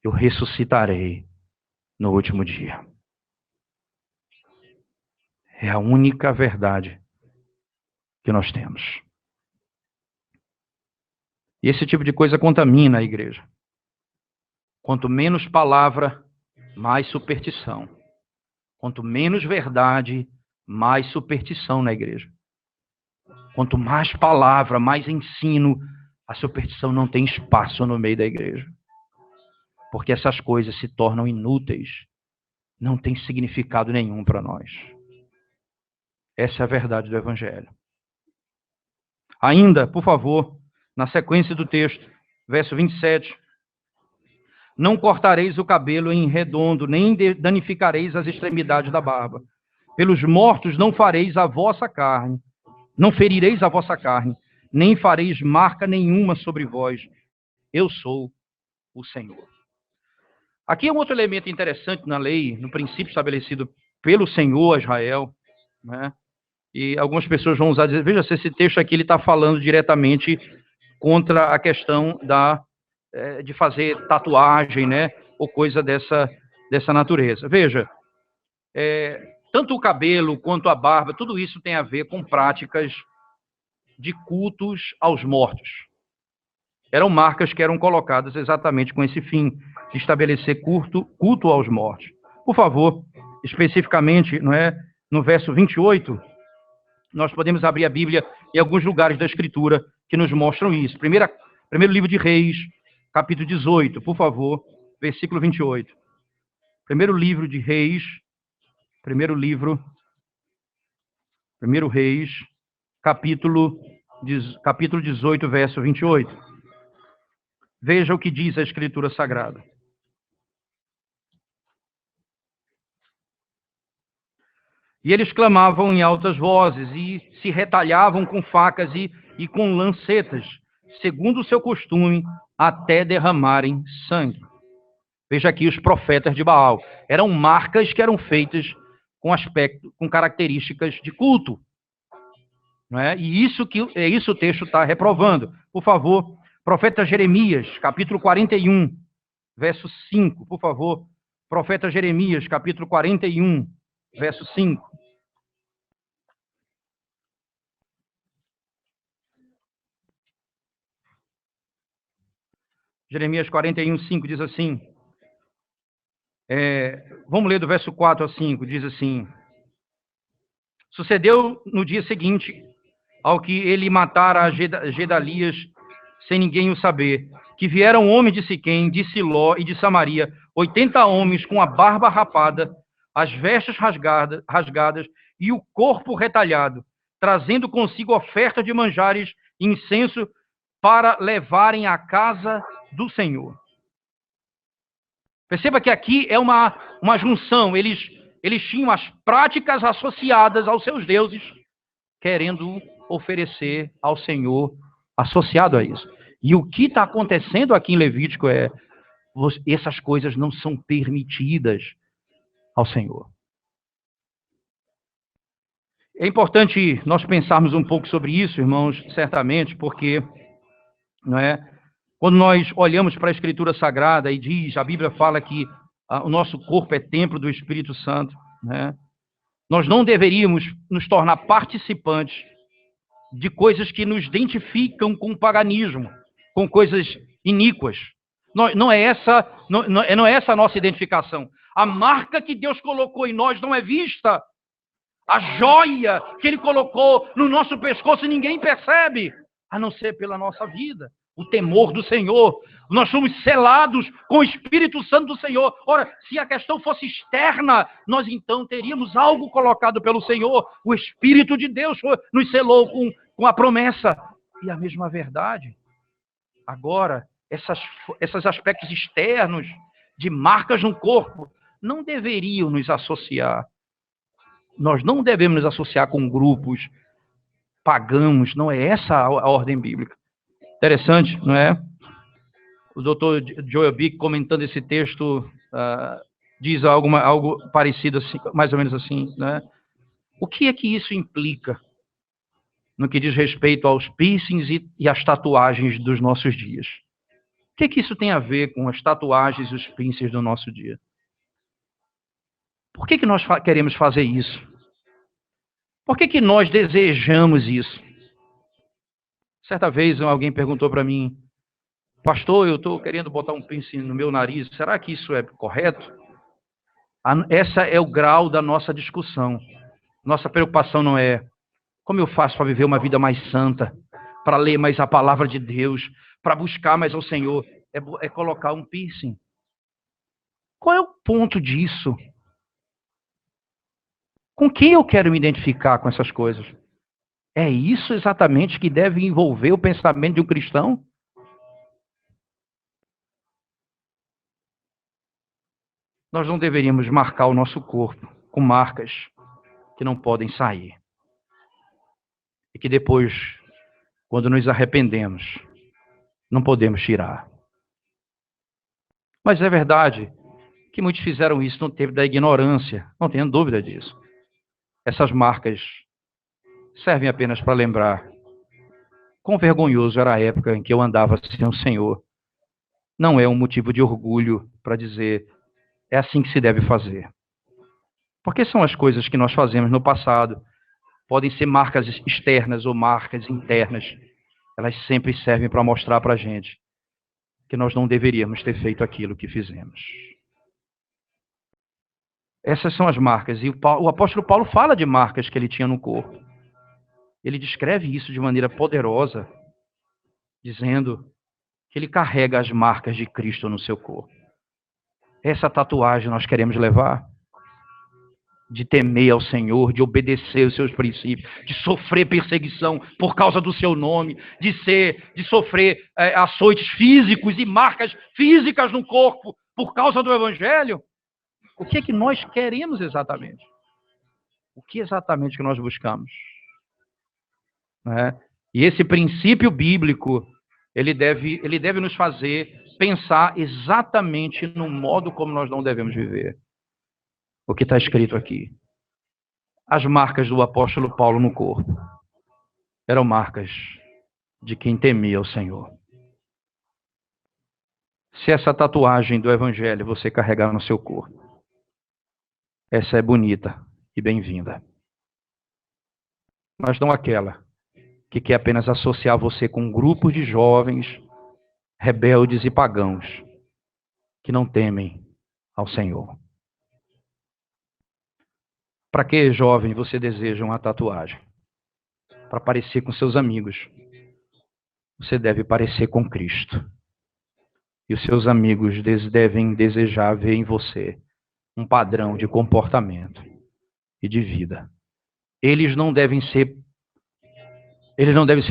eu ressuscitarei no último dia. É a única verdade que nós temos. E esse tipo de coisa contamina a igreja. Quanto menos palavra, mais superstição. Quanto menos verdade, mais superstição na igreja. Quanto mais palavra, mais ensino, a superstição não tem espaço no meio da igreja. Porque essas coisas se tornam inúteis. Não tem significado nenhum para nós. Essa é a verdade do Evangelho. Ainda, por favor, na sequência do texto, verso 27. Não cortareis o cabelo em redondo, nem danificareis as extremidades da barba. Pelos mortos não fareis a vossa carne, não ferireis a vossa carne, nem fareis marca nenhuma sobre vós. Eu sou o Senhor. Aqui é um outro elemento interessante na lei, no princípio estabelecido pelo Senhor a Israel, né? E algumas pessoas vão usar, dizer, veja, se esse texto aqui ele está falando diretamente contra a questão de fazer tatuagem, né? Ou coisa dessa natureza. Veja, tanto o cabelo quanto a barba, tudo isso tem a ver com práticas de cultos aos mortos. Eram marcas que eram colocadas exatamente com esse fim, de estabelecer culto aos mortos. Por favor, especificamente, no verso 28, nós podemos abrir a Bíblia em alguns lugares da Escritura que nos mostram isso. Primeiro livro de Reis, capítulo 18, por favor, versículo 28. Primeiro livro de Reis, primeiro Reis, capítulo 18, verso 28. Veja o que diz a Escritura Sagrada. E eles clamavam em altas vozes e se retalhavam com facas e com lancetas, segundo o seu costume, até derramarem sangue. Veja aqui os profetas de Baal. Eram marcas que eram feitas com características de culto. Não é? E isso o texto está reprovando. Por favor, profeta Jeremias, capítulo 41, verso 5. Por favor, profeta Jeremias, capítulo 41, verso 5. Jeremias 41, 5 diz assim. Vamos ler do verso 4 a 5. Diz assim. Sucedeu no dia seguinte ao que ele matara a Gedalias sem ninguém o saber, que vieram homens de Siquém, de Siló e de Samaria, 80 homens com a barba rapada, as vestes rasgadas e o corpo retalhado, trazendo consigo oferta de manjares e incenso para levarem à casa do Senhor. Perceba que aqui é uma junção. Eles tinham as práticas associadas aos seus deuses, querendo oferecer ao Senhor associado a isso. E o que está acontecendo aqui em Levítico essas coisas não são permitidas ao Senhor. É importante nós pensarmos um pouco sobre isso, irmãos, certamente, porque quando nós olhamos para a Escritura Sagrada e a Bíblia fala que o nosso corpo é templo do Espírito Santo, né? Nós não deveríamos nos tornar participantes de coisas que nos identificam com o paganismo, com coisas iníquas. Não é essa a nossa identificação. A marca que Deus colocou em nós não é vista. A joia que Ele colocou no nosso pescoço ninguém percebe, a não ser pela nossa vida. O temor do Senhor. Nós somos selados com o Espírito Santo do Senhor. Ora, se a questão fosse externa, nós então teríamos algo colocado pelo Senhor. O Espírito de Deus nos selou com a promessa. E a mesma verdade. Agora, esses aspectos externos de marcas no corpo não deveriam nos associar. Nós não devemos nos associar com grupos pagãos. Não é essa a ordem bíblica. Interessante, não é? O doutor Joel Bick, comentando esse texto, diz algo parecido, assim, mais ou menos assim, né? O que é que isso implica no que diz respeito aos piercings e às tatuagens dos nossos dias? O que é que isso tem a ver com as tatuagens e os piercings do nosso dia? Por que nós queremos fazer isso? Por que nós desejamos isso? Certa vez alguém perguntou para mim: pastor, eu estou querendo botar um piercing no meu nariz, será que isso é correto? Essa é o grau da nossa discussão. Nossa preocupação não é como eu faço para viver uma vida mais santa, para ler mais a palavra de Deus, para buscar mais ao Senhor. É colocar um piercing. Qual é o ponto disso? Com quem eu quero me identificar com essas coisas? É isso exatamente que deve envolver o pensamento de um cristão? Nós não deveríamos marcar o nosso corpo com marcas que não podem sair. E que depois, quando nos arrependemos, não podemos tirar. Mas é verdade que muitos fizeram isso no tempo da ignorância, não tenho dúvida disso. Essas marcas servem apenas para lembrar quão vergonhoso era a época em que eu andava sem o Senhor. Não é um motivo de orgulho para dizer, é assim que se deve fazer. Porque são as coisas que nós fazemos no passado. Podem ser marcas externas ou marcas internas. Elas sempre servem para mostrar para a gente que nós não deveríamos ter feito aquilo que fizemos. Essas são as marcas. E o apóstolo Paulo fala de marcas que ele tinha no corpo. Ele descreve isso de maneira poderosa, dizendo que ele carrega as marcas de Cristo no seu corpo. Essa tatuagem nós queremos levar, de temer ao Senhor, de obedecer os seus princípios, de sofrer perseguição por causa do seu nome, de sofrer açoites físicos e marcas físicas no corpo por causa do Evangelho. O que é que nós queremos exatamente? O que exatamente que nós buscamos? Né? E esse princípio bíblico, ele deve nos fazer pensar exatamente no modo como nós não devemos viver. O que está escrito aqui. As marcas do apóstolo Paulo no corpo eram marcas de quem temia o Senhor. Se essa tatuagem do Evangelho você carregar no seu corpo, essa é bonita e bem-vinda. Mas não aquela que quer apenas associar você com grupos de jovens rebeldes e pagãos que não temem ao Senhor. Para que, jovem, você deseja uma tatuagem? Para parecer com seus amigos. Você deve parecer com Cristo. E os seus amigos devem desejar ver em você um padrão de comportamento e de vida. Eles não devem ser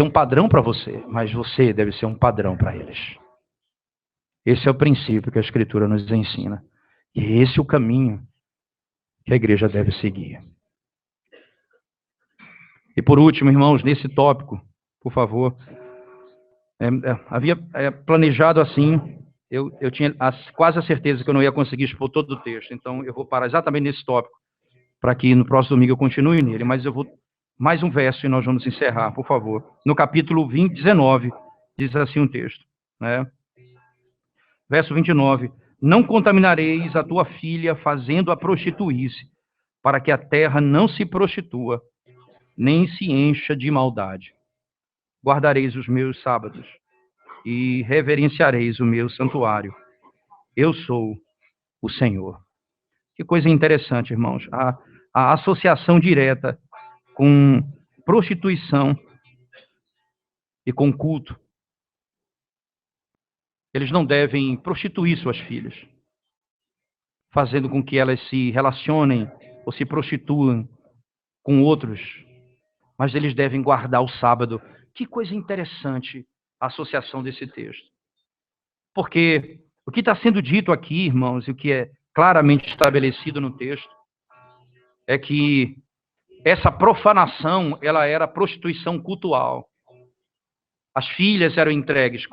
um padrão para você, mas você deve ser um padrão para eles. Esse é o princípio que a Escritura nos ensina. E esse é o caminho que a igreja deve seguir. E por último, irmãos, nesse tópico, por favor, havia planejado assim, eu tinha quase a certeza que eu não ia conseguir expor todo o texto, então eu vou parar exatamente nesse tópico, para que no próximo domingo eu continue nele, mas eu vou mais um verso e nós vamos encerrar, por favor. No capítulo 19, diz assim um texto, né? Verso 29, não contaminareis a tua filha fazendo-a prostituir-se, para que a terra não se prostitua, nem se encha de maldade. Guardareis os meus sábados e reverenciareis o meu santuário. Eu sou o Senhor. Que coisa interessante, irmãos. A associação direta com prostituição e com culto. Eles não devem prostituir suas filhas, fazendo com que elas se relacionem ou se prostituam com outros, mas eles devem guardar o sábado. Que coisa interessante a associação desse texto. Porque o que está sendo dito aqui, irmãos, e o que é claramente estabelecido no texto, é que essa profanação, ela era prostituição cultual. As filhas eram entregues.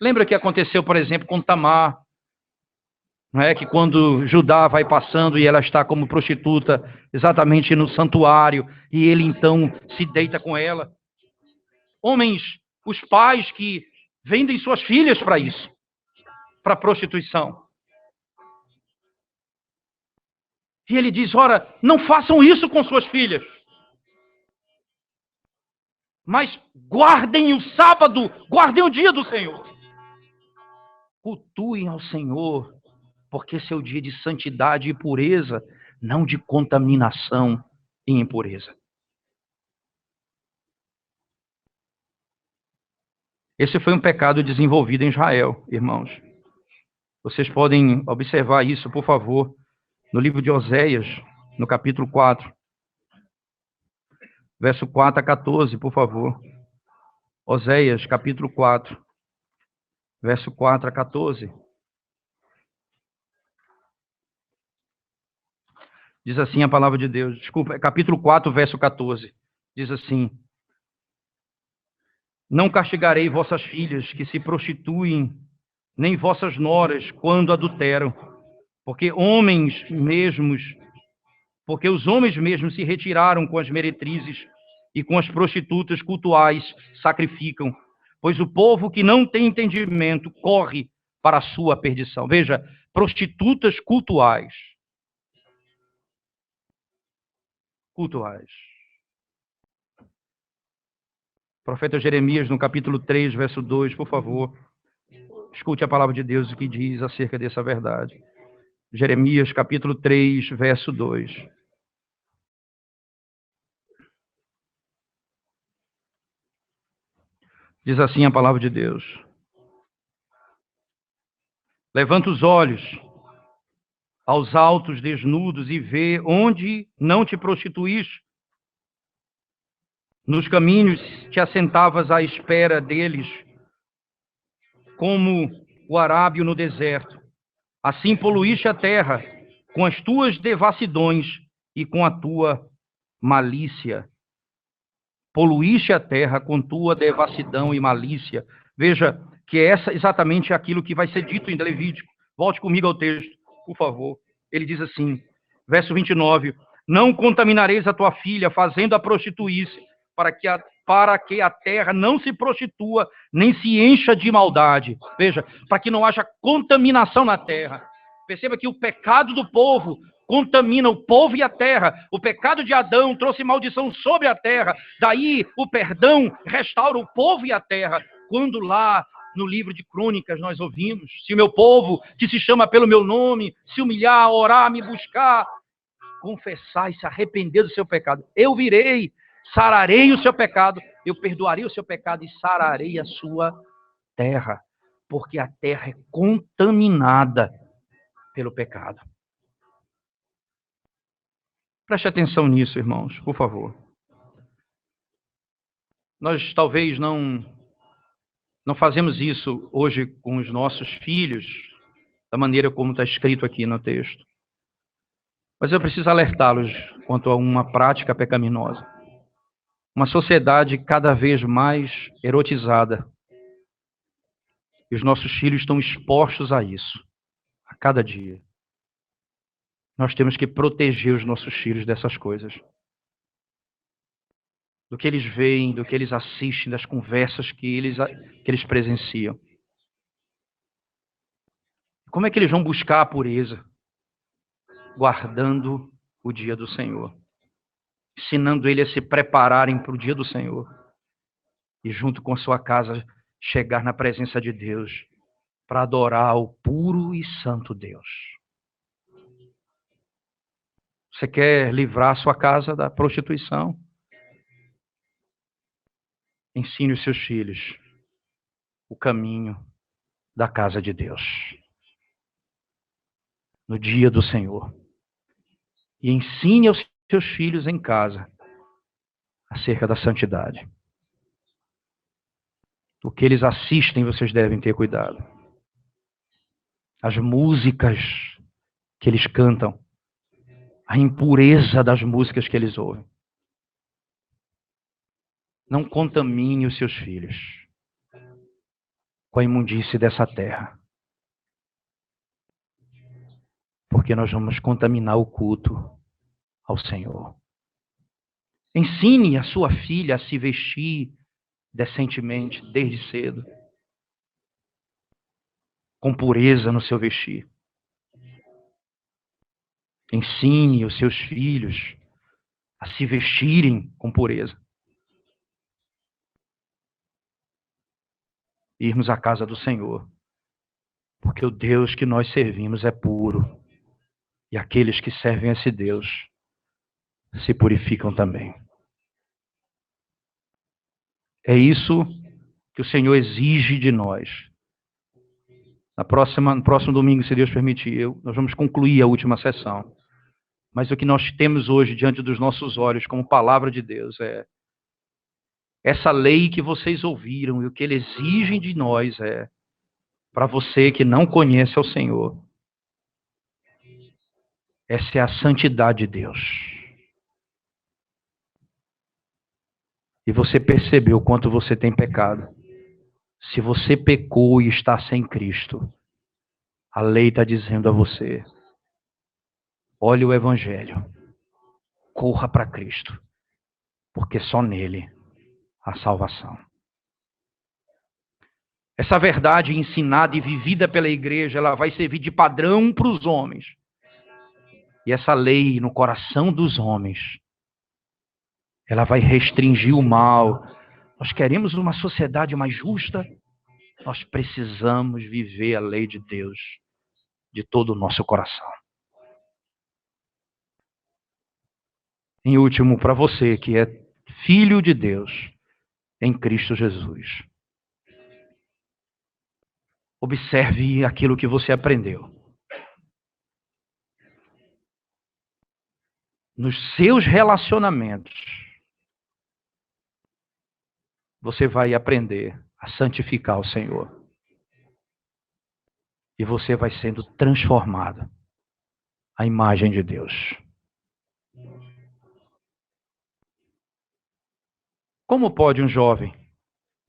Lembra que aconteceu, por exemplo, com Tamar, não é? Que quando Judá vai passando e ela está como prostituta exatamente no santuário, e ele então se deita com ela. Homens, os pais que vendem suas filhas para isso, para prostituição. E ele diz, ora, não façam isso com suas filhas. Mas guardem o sábado, guardem o dia do Senhor. Cultuem ao Senhor, porque esse é o dia de santidade e pureza, não de contaminação e impureza. Esse foi um pecado desenvolvido em Israel, irmãos. Vocês podem observar isso, por favor, no livro de Oséias, no capítulo 4. Verso 4 a 14, por favor. Oséias, capítulo 4. Verso 4 a 14. Diz assim a palavra de Deus. Desculpa, capítulo 4, verso 14. Diz assim: Não castigarei vossas filhas que se prostituem, nem vossas noras quando adulteram, porque os homens mesmos se retiraram com as meretrizes e com as prostitutas cultuais sacrificam, pois o povo que não tem entendimento corre para a sua perdição. Veja, prostitutas cultuais. Cultuais. Profeta Jeremias, no capítulo 3, verso 2, por favor. Escute a palavra de Deus, o que diz acerca dessa verdade. Jeremias, capítulo 3, verso 2. Diz assim a palavra de Deus: Levanta os olhos aos altos desnudos e vê onde não te prostituíste. Nos caminhos te assentavas à espera deles, como o arábio no deserto. Assim poluíste a terra com as tuas devassidões e com a tua malícia. Poluíste a terra com tua devassidão e malícia. Veja que essa exatamente é aquilo que vai ser dito em Levítico. Volte comigo ao texto, por favor. Ele diz assim, verso 29, Não contaminareis a tua filha, fazendo-a prostituir-se, para que a terra não se prostitua, nem se encha de maldade. Veja, para que não haja contaminação na terra. Perceba que o pecado do povo contamina o povo e a terra. O pecado de Adão trouxe maldição sobre a terra. Daí o perdão restaura o povo e a terra. Quando lá no livro de Crônicas nós ouvimos, se o meu povo, que se chama pelo meu nome, se humilhar, orar, me buscar, confessar e se arrepender do seu pecado, eu virei, sararei o seu pecado, eu perdoarei o seu pecado e sararei a sua terra, porque a terra é contaminada pelo pecado. Preste atenção nisso, irmãos, por favor. Nós talvez não fazemos isso hoje com os nossos filhos, da maneira como está escrito aqui no texto. Mas eu preciso alertá-los quanto a uma prática pecaminosa. Uma sociedade cada vez mais erotizada. E os nossos filhos estão expostos a isso, a cada dia. Nós temos que proteger os nossos filhos dessas coisas. Do que eles veem, do que eles assistem, das conversas que eles presenciam. Como é que eles vão buscar a pureza? Guardando o dia do Senhor. Ensinando ele a se prepararem para o dia do Senhor. E junto com a sua casa, chegar na presença de Deus para adorar o puro e santo Deus. Você quer livrar a sua casa da prostituição? Ensine os seus filhos o caminho da casa de Deus, no dia do Senhor. E ensine aos seus filhos em casa acerca da santidade. O que eles assistem, vocês devem ter cuidado. As músicas que eles cantam, a impureza das músicas que eles ouvem. Não contamine os seus filhos com a imundície dessa terra. Porque nós vamos contaminar o culto ao Senhor. Ensine a sua filha a se vestir decentemente, desde cedo. Com pureza no seu vestir. Ensine os seus filhos a se vestirem com pureza. Irmos à casa do Senhor. Porque o Deus que nós servimos é puro. E aqueles que servem a esse Deus se purificam também. É isso que o Senhor exige de nós. No próximo domingo, se Deus permitir, nós vamos concluir a última sessão. Mas o que nós temos hoje diante dos nossos olhos como palavra de Deus é essa lei que vocês ouviram e o que ele exige de nós é para você que não conhece ao Senhor. Essa é a santidade de Deus. E você percebeu quanto você tem pecado. Se você pecou e está sem Cristo, a lei está dizendo a você: olhe o Evangelho, corra para Cristo, porque só nele há salvação. Essa verdade ensinada e vivida pela igreja, ela vai servir de padrão para os homens. E essa lei no coração dos homens, ela vai restringir o mal. Nós queremos uma sociedade mais justa. Nós precisamos viver a lei de Deus de todo o nosso coração. Em último, para você que é filho de Deus em Cristo Jesus. Observe aquilo que você aprendeu. Nos seus relacionamentos, você vai aprender a santificar o Senhor. E você vai sendo transformado à imagem de Deus. Como pode um jovem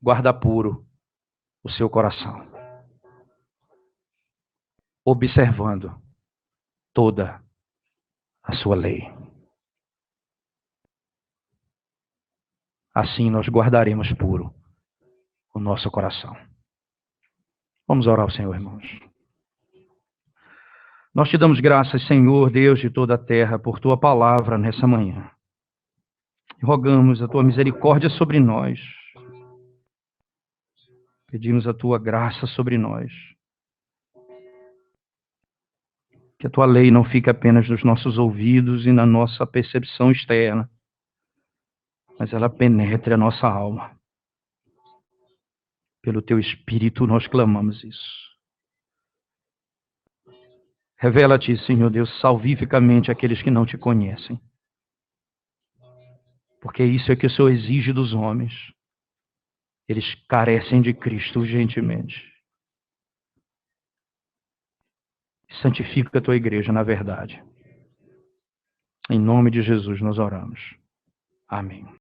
guardar puro o seu coração? Observando toda a sua lei. Assim nós guardaremos puro o nosso coração. Vamos orar ao Senhor, irmãos. Nós te damos graças, Senhor, Deus de toda a terra, por tua palavra nessa manhã. Rogamos a tua misericórdia sobre nós. Pedimos a tua graça sobre nós. Que a tua lei não fique apenas nos nossos ouvidos e na nossa percepção externa, mas ela penetre a nossa alma. Pelo teu Espírito nós clamamos isso. Revela-te, Senhor Deus, salvificamente àqueles que não te conhecem. Porque isso é que o Senhor exige dos homens. Eles carecem de Cristo urgentemente. Santifica a tua igreja na verdade. Em nome de Jesus nós oramos. Amém.